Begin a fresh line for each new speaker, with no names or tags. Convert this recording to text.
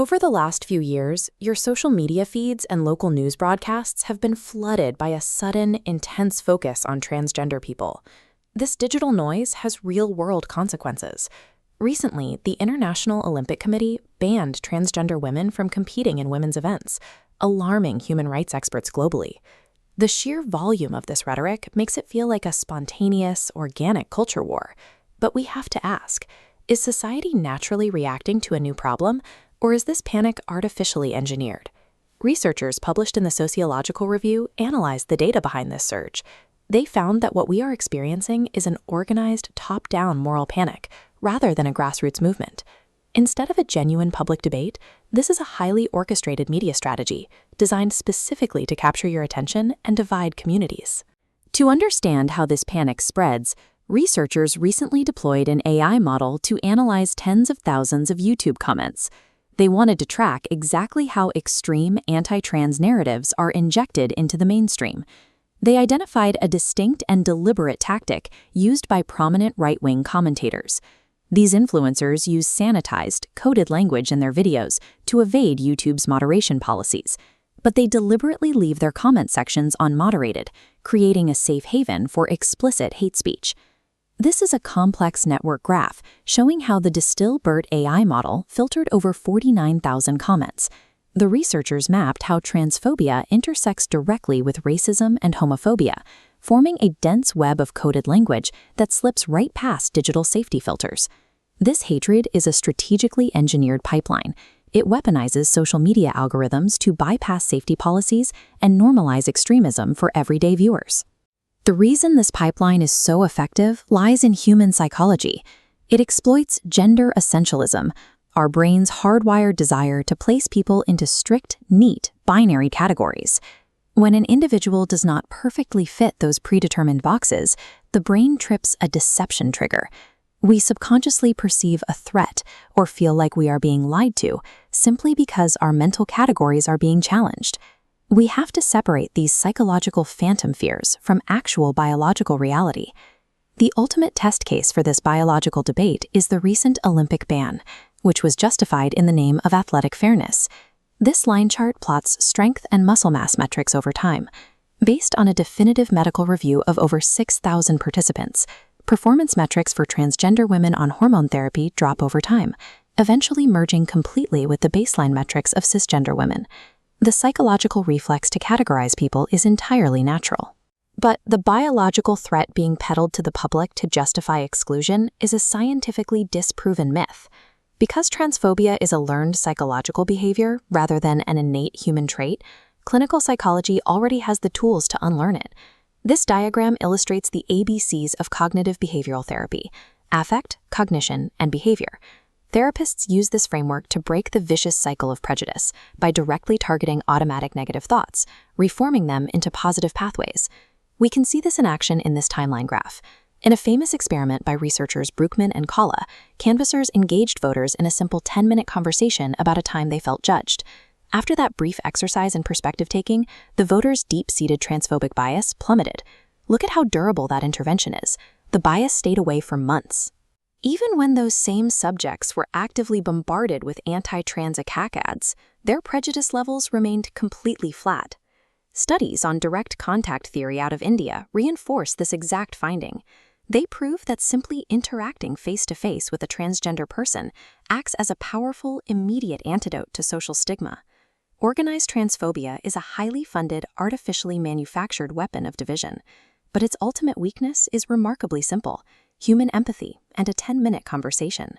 Over the last few years, your social media feeds and local news broadcasts have been flooded by a sudden, intense focus on transgender people. This digital noise has real-world consequences. Recently, the International Olympic Committee banned transgender women from competing in women's events, alarming human rights experts globally. The sheer volume of this rhetoric makes it feel like a spontaneous, organic culture war. But we have to ask, is society naturally reacting to a new problem, or is this panic artificially engineered? Researchers published in the Sociological Review analyzed the data behind this surge. They found that what we are experiencing is an organized, top-down moral panic, rather than a grassroots movement. Instead of a genuine public debate, this is a highly orchestrated media strategy designed specifically to capture your attention and divide communities. To understand how this panic spreads, researchers recently deployed an AI model to analyze tens of thousands of YouTube comments. They wanted to track exactly how extreme anti-trans narratives are injected into the mainstream. They identified a distinct and deliberate tactic used by prominent right-wing commentators. These influencers use sanitized, coded language in their videos to evade YouTube's moderation policies, but they deliberately leave their comment sections unmoderated, creating a safe haven for explicit hate speech. This is a complex network graph showing how the Distill-BERT AI model filtered over 49,000 comments. The researchers mapped how transphobia intersects directly with racism and homophobia, forming a dense web of coded language that slips right past digital safety filters. This hatred is a strategically engineered pipeline. It weaponizes social media algorithms to bypass safety policies and normalize extremism for everyday viewers. The reason this pipeline is so effective lies in human psychology. It exploits gender essentialism, our brain's hardwired desire to place people into strict, neat, binary categories. When an individual does not perfectly fit those predetermined boxes, the brain trips a deception trigger. We subconsciously perceive a threat or feel like we are being lied to simply because our mental categories are being challenged. We have to separate these psychological phantom fears from actual biological reality. The ultimate test case for this biological debate is the recent Olympic ban, which was justified in the name of athletic fairness. This line chart plots strength and muscle mass metrics over time. Based on a definitive medical review of over 6,000 participants, performance metrics for transgender women on hormone therapy drop over time, eventually merging completely with the baseline metrics of cisgender women. The psychological reflex to categorize people is entirely natural. But the biological threat being peddled to the public to justify exclusion is a scientifically disproven myth. Because transphobia is a learned psychological behavior rather than an innate human trait, clinical psychology already has the tools to unlearn it. This diagram illustrates the ABCs of cognitive behavioral therapy: affect, cognition, and behavior. Therapists use this framework to break the vicious cycle of prejudice by directly targeting automatic negative thoughts, reforming them into positive pathways. We can see this in action in this timeline graph. In a famous experiment by researchers Bruckman and Kalla, canvassers engaged voters in a simple 10-minute conversation about a time they felt judged. After that brief exercise in perspective-taking, the voters' deep-seated transphobic bias plummeted. Look at how durable that intervention is. The bias stayed away for months. Even when those same subjects were actively bombarded with anti-trans attack ads, their prejudice levels remained completely flat. Studies on direct contact theory out of India reinforce this exact finding. They prove that simply interacting face-to-face with a transgender person acts as a powerful, immediate antidote to social stigma. Organized transphobia is a highly funded, artificially manufactured weapon of division, but its ultimate weakness is remarkably simple: human empathy and a 10-minute conversation.